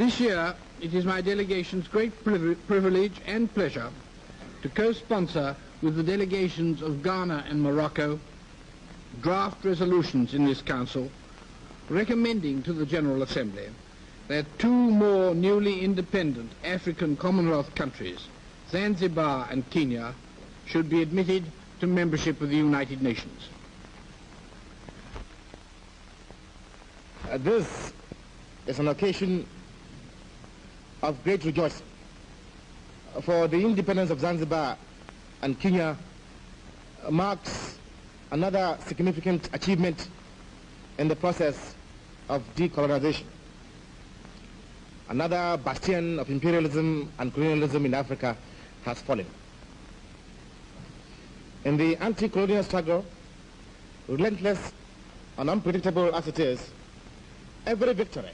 This year, it is my delegation's great privilege and pleasure to co-sponsor with the delegations of Ghana and Morocco draft resolutions in this Council recommending to the General Assembly that two more newly independent African Commonwealth countries, Zanzibar and Kenya, should be admitted to membership of the United Nations. This is an occasion of great rejoicing, for the independence of Zanzibar and Kenya marks another significant achievement in the process of decolonization. Another bastion of imperialism and colonialism in Africa has fallen. In the anti-colonial struggle, relentless and unpredictable as it is, every victory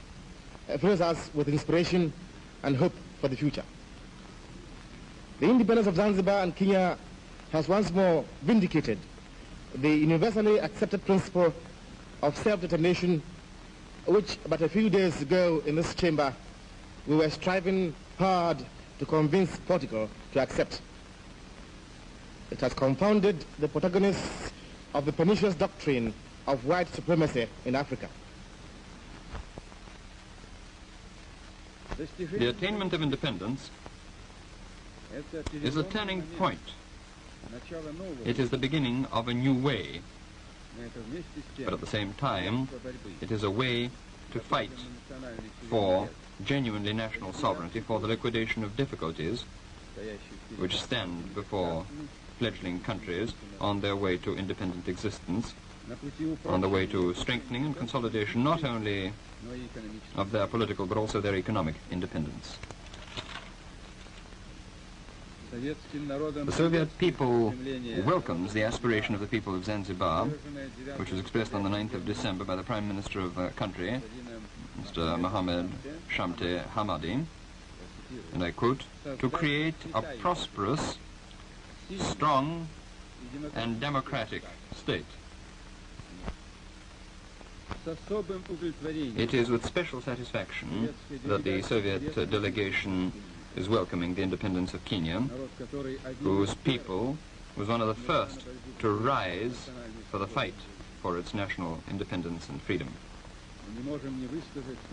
fills us with inspiration and hope for the future. The independence of Zanzibar and Kenya has once more vindicated the universally accepted principle of self-determination, which but a few days ago in this chamber we were striving hard to convince Portugal to accept. It has confounded the protagonists of the pernicious doctrine of white supremacy in Africa. The attainment of independence is a turning point. It is the beginning of a new way, but at the same time, it is a way to fight for genuinely national sovereignty, for the liquidation of difficulties which stand before fledgling countries on their way to independent existence, on the way to strengthening and consolidation not only of their political but also their economic independence. The Soviet people welcomes the aspiration of the people of Zanzibar, which was expressed on the 9th of December by the Prime Minister of the country, Mr. Mohammed Shamte Hamadi, and I quote, "to create a prosperous, strong and democratic state." It is with special satisfaction that the Soviet delegation is welcoming the independence of Kenya, whose people was one of the first to rise for the fight for its national independence and freedom.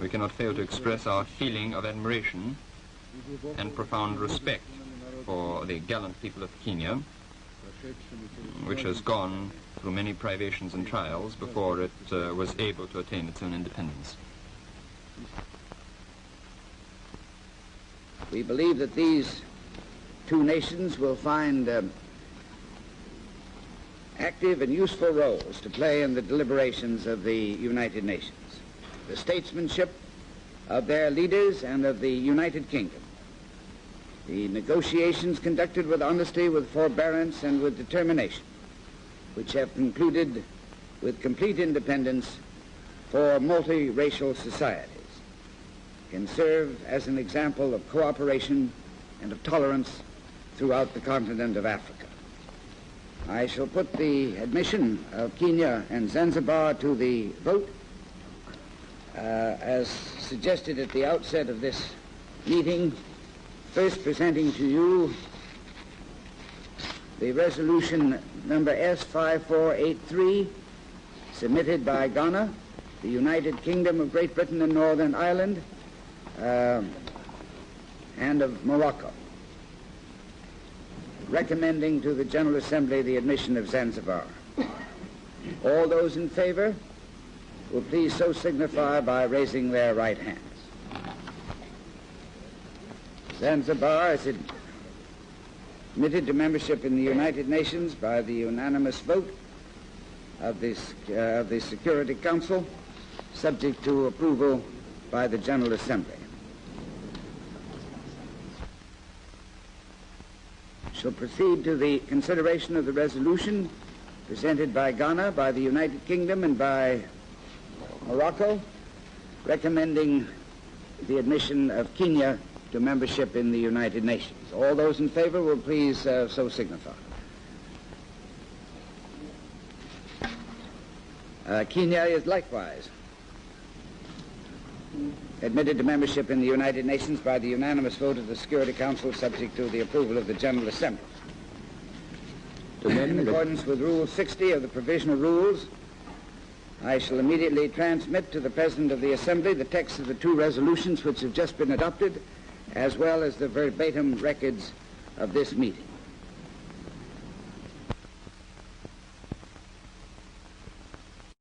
We cannot fail to express our feeling of admiration and profound respect for the gallant people of Kenya, which has gone through many privations and trials before it was able to attain its own independence. We believe that these two nations will find active and useful roles to play in the deliberations of the United Nations. The statesmanship of their leaders and of the United Kingdom. The negotiations conducted with honesty, with forbearance, and with determination, which have concluded with complete independence for multiracial societies, can serve as an example of cooperation and of tolerance throughout the continent of Africa. I shall put the admission of Kenya and Zanzibar to the vote. As suggested at the outset of this meeting, first presenting to you the resolution number S5483, submitted by Ghana, the United Kingdom of Great Britain and Northern Ireland, and of Morocco, recommending to the General Assembly the admission of Zanzibar. All those in favor will please so signify by raising their right hands. Zanzibar is admitted to membership in the United Nations by the unanimous vote of the Security Council, subject to approval by the General Assembly. Shall proceed to the consideration of the resolution presented by Ghana, by the United Kingdom, and by Morocco, recommending the admission of Kenya to membership in the United Nations. All those in favor will please so signify. Kenya is likewise admitted to membership in the United Nations by the unanimous vote of the Security Council, subject to the approval of the General Assembly. In accordance with Rule 60 of the Provisional Rules, I shall immediately transmit to the President of the Assembly the text of the two resolutions which have just been adopted, as well as the verbatim records of this meeting.